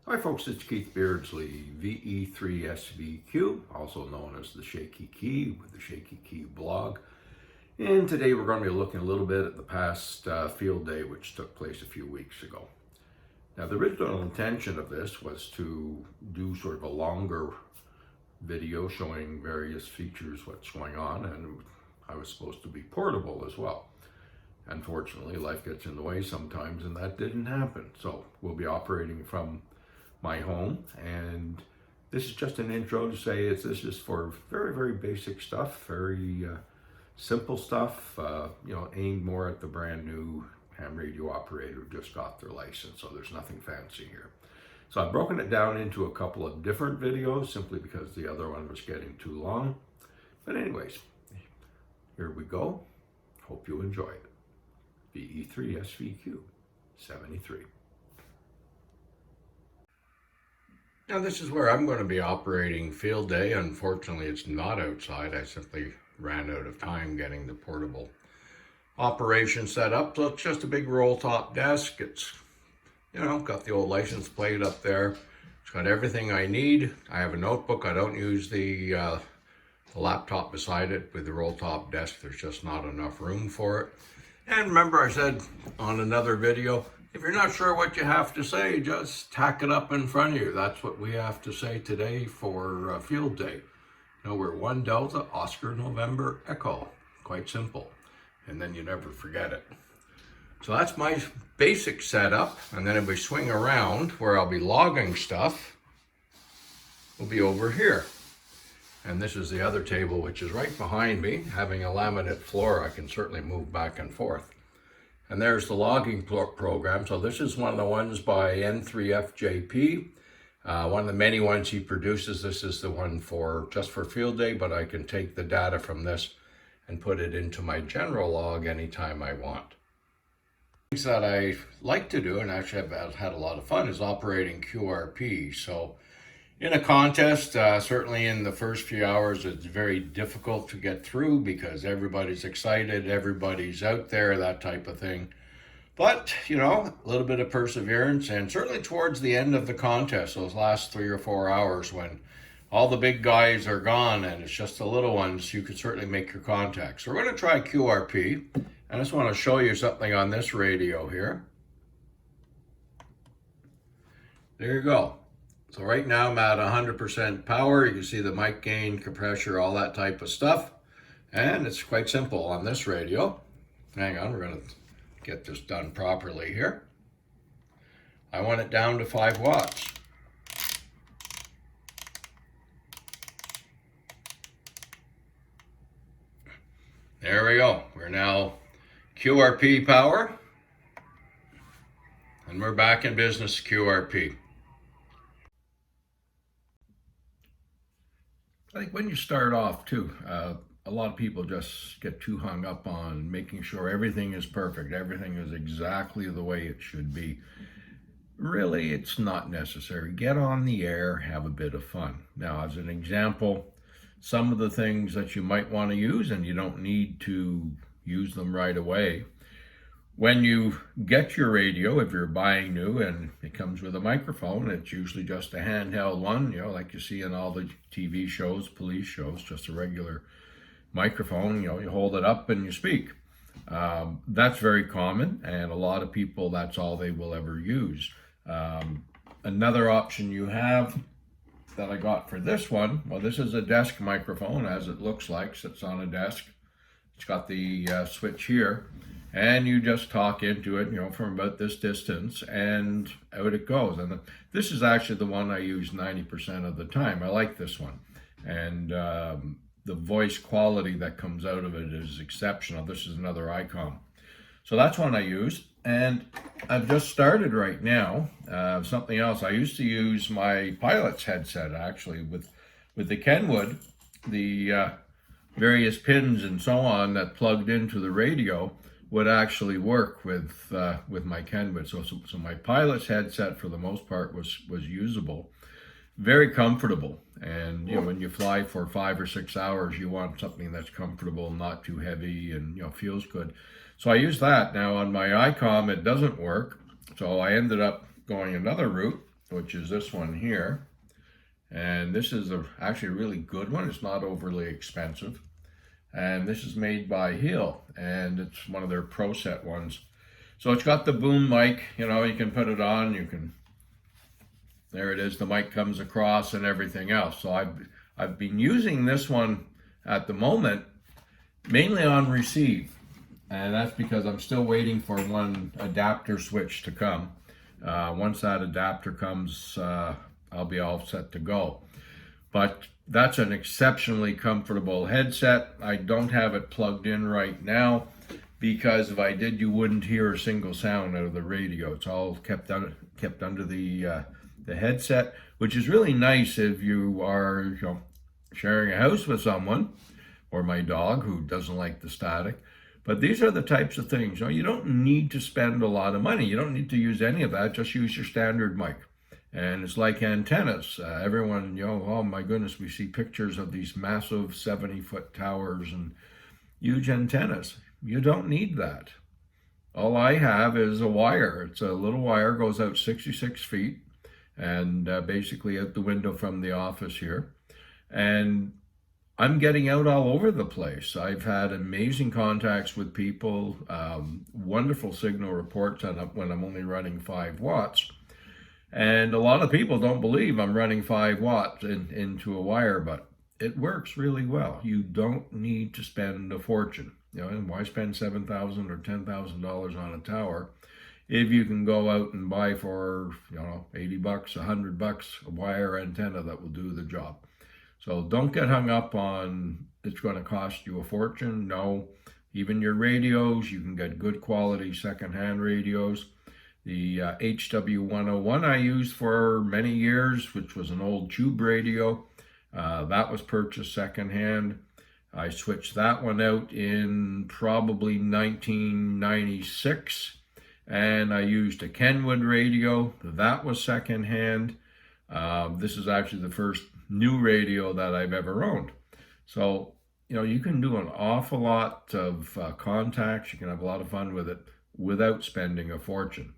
Hi folks, it's Keith Beardsley, VE3SVQ, also known as the Shaky Key with the Shaky Key blog. And today we're going to be looking a little bit at the past field day which took place a few weeks ago. Now the original intention of this was to do sort of a longer video showing various features, what's going on, and I was supposed to be portable as well. Unfortunately, life gets in the way sometimes and that didn't happen. So we'll be operating from my home, and this is just an intro to say this is for very basic stuff, very simple stuff, aimed more at the brand new ham radio operator who just got their license, so there's nothing fancy here. So I've broken it down into a couple of different videos simply because the other one was getting too long. But anyways, here we go. Hope you enjoy it. VE3SVQ 73. Now this is where I'm going to be operating field day. Unfortunately, it's not outside. I simply ran out of time getting the portable operation set up. So it's just a big roll top desk. It's, got the old license plate up there. It's got everything I need. I have a notebook. I don't use the laptop beside it with the roll top desk. There's just not enough room for it. And remember I said on another video, if you're not sure what you have to say, just tack it up in front of you. That's what we have to say today for field day. We're 1 Delta Oscar November Echo. Quite simple. And then you never forget it. So that's my basic setup. And then if we swing around where I'll be logging stuff, we'll be over here. And this is the other table, which is right behind me. Having a laminate floor, I can certainly move back and forth. And there's the logging program. So this is one of the ones by VE3SVQ. One of the many ones he produces. This is the one just for field day, but I can take the data from this and put it into my general log anytime I want. Things that I like to do, and actually I've had a lot of fun, is operating QRP. So in a contest, certainly in the first few hours, it's very difficult to get through because everybody's excited, everybody's out there, that type of thing. But, a little bit of perseverance, and certainly towards the end of the contest, those last 3 or 4 hours when all the big guys are gone and it's just the little ones, you can certainly make your contacts. So we're going to try QRP. I just want to show you something on this radio here. There you go. So right now I'm at 100% power. You can see the mic gain, compressor, all that type of stuff. And it's quite simple on this radio. Hang on, we're going to get this done properly here. I want it down to 5 watts. There we go. We're now QRP power. And we're back in business QRP. I think when you start off too, a lot of people just get too hung up on making sure everything is perfect, everything is exactly the way it should be. Really, it's not necessary. Get on the air, have a bit of fun. Now, as an example, some of the things that you might want to use, and you don't need to use them right away. When you get your radio, if you're buying new and it comes with a microphone, it's usually just a handheld one, like you see in all the TV shows, police shows, just a regular microphone. You hold it up and you speak. That's very common, and a lot of people, that's all they will ever use. Another option you have that I got for this one, well, this is a desk microphone, as it looks like, sits on a desk. It's got the switch here. And you just talk into it, from about this distance, and out it goes. And this is actually the one I use 90% of the time. I like this one. And the voice quality that comes out of it is exceptional. This is another Icon. So that's one I use. And I've just started right now something else. I used to use my pilot's headset, actually, with the Kenwood, the various pins and so on that plugged into the radio would actually work with my Kenwood. So my pilot's headset for the most part was usable, very comfortable. And when you fly for 5 or 6 hours, you want something that's comfortable, not too heavy, and feels good. So I use that. Now on my ICOM, it doesn't work. So I ended up going another route which is this one here. And this is actually a really good one. It's not overly expensive. And this is made by Hill, and it's one of their Pro Set ones. So it's got the boom mic, you know, you can put it on, there it is, the mic comes across and everything else. So I've been using this one at the moment, mainly on receive. And that's because I'm still waiting for one adapter switch to come. Once that adapter comes, I'll be all set to go. But that's an exceptionally comfortable headset. I don't have it plugged in right now because if I did, you wouldn't hear a single sound out of the radio. It's all kept under the headset, which is really nice if you are sharing a house with someone, or my dog who doesn't like the static. But these are the types of things. You don't need to spend a lot of money. You don't need to use any of that. Just use your standard mic. And it's like antennas. Everyone, oh my goodness, we see pictures of these massive 70-foot towers and huge antennas. You don't need that. All I have is a wire. It's a little wire, goes out 66 feet, and basically out the window from the office here. And I'm getting out all over the place. I've had amazing contacts with people, wonderful signal reports when I'm only running 5 watts. And a lot of people don't believe I'm running 5 watts into a wire, but it works really well. You don't need to spend a fortune. And why spend $7,000 or $10,000 on a tower if you can go out and buy for $80, $100 a wire antenna that will do the job. So don't get hung up on it's going to cost you a fortune. No, even your radios, you can get good quality secondhand radios. The HW101 I used for many years, which was an old tube radio, that was purchased secondhand. I switched that one out in probably 1996, and I used a Kenwood radio. That was secondhand. This is actually the first new radio that I've ever owned. So, you can do an awful lot of contacts. You can have a lot of fun with it without spending a fortune.